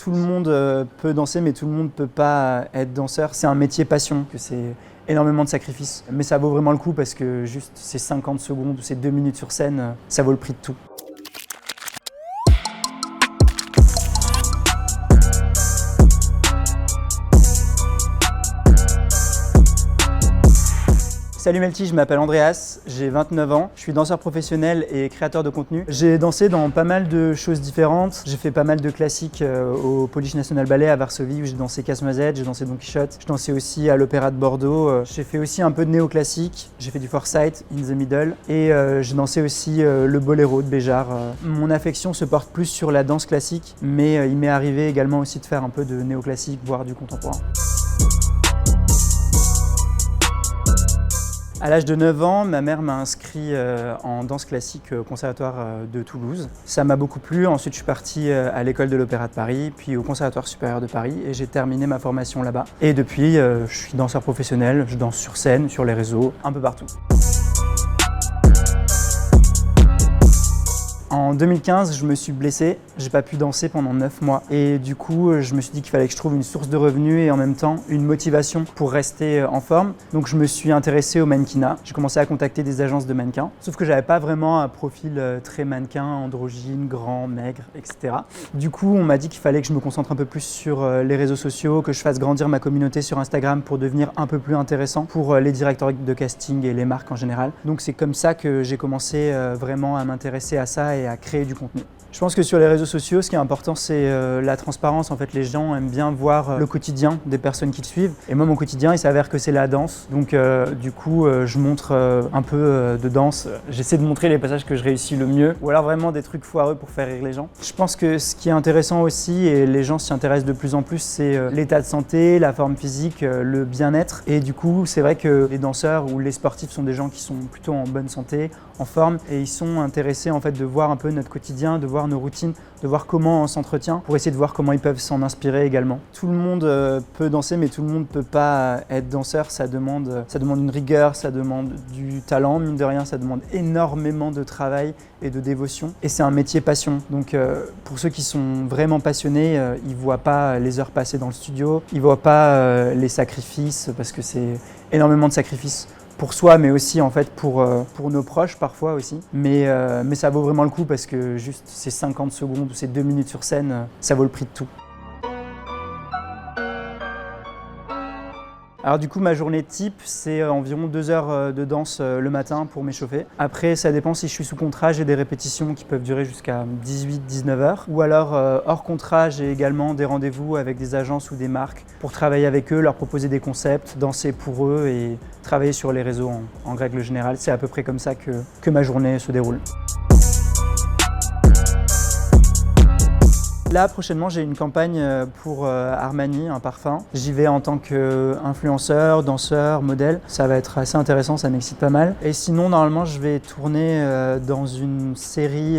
Tout le monde peut danser, mais tout le monde ne peut pas être danseur. C'est un métier passion, que c'est énormément de sacrifices. Mais ça vaut vraiment le coup parce que juste ces 50 secondes ou ces 2 minutes sur scène, ça vaut le prix de tout. Salut Melty, je m'appelle Andreas, j'ai 29 ans, je suis danseur professionnel et créateur de contenu. J'ai dansé dans pas mal de choses différentes. J'ai fait pas mal de classiques au Polish National Ballet à Varsovie où j'ai dansé Casse-Noisette, j'ai dansé Don Quichotte. J'ai dansé aussi à l'Opéra de Bordeaux. J'ai fait aussi un peu de néoclassique, j'ai fait du Forsyth, In the Middle et j'ai dansé aussi le Boléro de Béjart. Mon affection se porte plus sur la danse classique, mais il m'est arrivé également aussi de faire un peu de néoclassique, voire du contemporain. À l'âge de 9 ans, ma mère m'a inscrit en danse classique au Conservatoire de Toulouse. Ça m'a beaucoup plu. Ensuite, je suis parti à l'école de l'Opéra de Paris, puis au Conservatoire supérieur de Paris et j'ai terminé ma formation là-bas. Et depuis, je suis danseur professionnel, je danse sur scène, sur les réseaux, un peu partout. En 2015, je me suis blessé, j'ai pas pu danser pendant 9 mois et du coup, je me suis dit qu'il fallait que je trouve une source de revenus et en même temps une motivation pour rester en forme. Donc je me suis intéressé au mannequinat. J'ai commencé à contacter des agences de mannequins, sauf que j'avais pas vraiment un profil très mannequin, androgyne, grand, maigre, etc. Du coup, on m'a dit qu'il fallait que je me concentre un peu plus sur les réseaux sociaux, que je fasse grandir ma communauté sur Instagram pour devenir un peu plus intéressant pour les directeurs de casting et les marques en général. Donc c'est comme ça que j'ai commencé vraiment à m'intéresser à ça et à créer du contenu. Je pense que sur les réseaux sociaux, ce qui est important, c'est la transparence. En fait, les gens aiment bien voir le quotidien des personnes qui le suivent. Et moi, mon quotidien, il s'avère que c'est la danse. Donc, du coup, je montre un peu de danse. J'essaie de montrer les passages que je réussis le mieux. Ou alors vraiment des trucs foireux pour faire rire les gens. Je pense que ce qui est intéressant aussi, et les gens s'y intéressent de plus en plus, c'est l'état de santé, la forme physique, le bien-être. Et du coup, c'est vrai que les danseurs ou les sportifs sont des gens qui sont plutôt en bonne santé, en forme. Et ils sont intéressés en fait de voir un peu notre quotidien, de voir nos routines, de voir comment on s'entretient pour essayer de voir comment ils peuvent s'en inspirer également. Tout le monde peut danser, mais tout le monde ne peut pas être danseur. Ça demande une rigueur, ça demande du talent, mine de rien, ça demande énormément de travail et de dévotion. Et c'est un métier passion. Donc pour ceux qui sont vraiment passionnés, ils ne voient pas les heures passées dans le studio, ils ne voient pas les sacrifices, parce que c'est énormément de sacrifices. Pour soi, mais aussi en fait pour nos proches parfois aussi. Mais ça vaut vraiment le coup parce que juste ces 50 secondes ou ces 2 minutes sur scène, ça vaut le prix de tout. Alors du coup, ma journée type, c'est environ 2 heures de danse le matin pour m'échauffer. Après, ça dépend si je suis sous contrat, j'ai des répétitions qui peuvent durer jusqu'à 18-19 heures. Ou alors, hors contrat, j'ai également des rendez-vous avec des agences ou des marques pour travailler avec eux, leur proposer des concepts, danser pour eux et travailler sur les réseaux en règle générale. C'est à peu près comme ça que ma journée se déroule. Là, prochainement, j'ai une campagne pour Armani, un parfum. J'y vais en tant qu'influenceur, danseur, modèle. Ça va être assez intéressant, ça m'excite pas mal. Et sinon, normalement, je vais tourner dans une série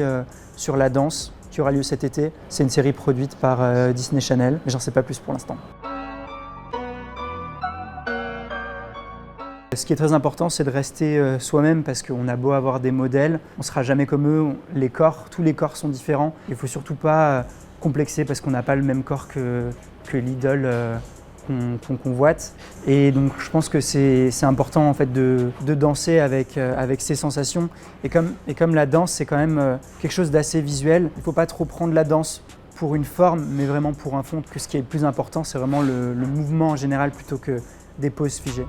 sur la danse qui aura lieu cet été. C'est une série produite par Disney Channel, mais j'en sais pas plus pour l'instant. Ce qui est très important, c'est de rester soi-même parce qu'on a beau avoir des modèles, on ne sera jamais comme eux. Tous les corps sont différents. Il ne faut surtout pas complexer parce qu'on n'a pas le même corps que l'idole qu'on convoite. Et donc je pense que c'est important en fait de danser avec ses sensations. Et comme la danse, c'est quand même quelque chose d'assez visuel, il ne faut pas trop prendre la danse pour une forme, mais vraiment pour un fond. Que ce qui est le plus important, c'est vraiment le mouvement en général plutôt que des poses figées.